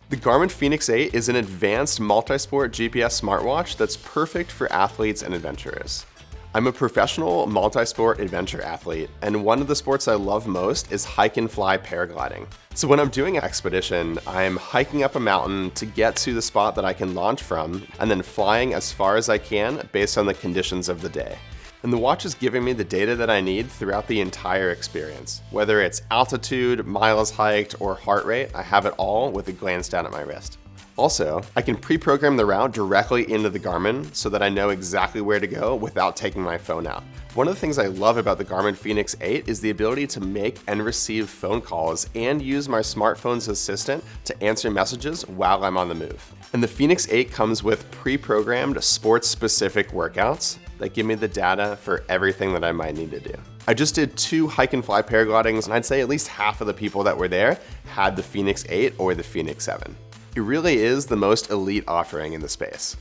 The Garmin Fenix 8 is an advanced multi-sport GPS smartwatch that's perfect for athletes and adventurers. I'm a professional multi-sport adventure athlete, and one of the sports I love most is hike and fly paragliding. So when I'm doing an expedition, I'm hiking up a mountain to get to the spot that I can launch from, and then flying as far as I can based on the conditions of the day. And the watch is giving me the data that I need throughout the entire experience. Whether it's altitude, miles hiked, or heart rate, I have it all with a glance down at my wrist. Also, I can pre-program the route directly into the Garmin so that I know exactly where to go without taking my phone out. One of the things I love about the Garmin Fenix 8 is the ability to make and receive phone calls and use my smartphone's assistant to answer messages while I'm on the move. And the Fenix 8 comes with pre-programmed sports-specific workouts that give me the data for everything that I might need to do. I just did 2 hike and fly paraglidings, and I'd say at least half of the people that were there had the Fenix 8 or the Fenix 7. It really is the most elite offering in the space.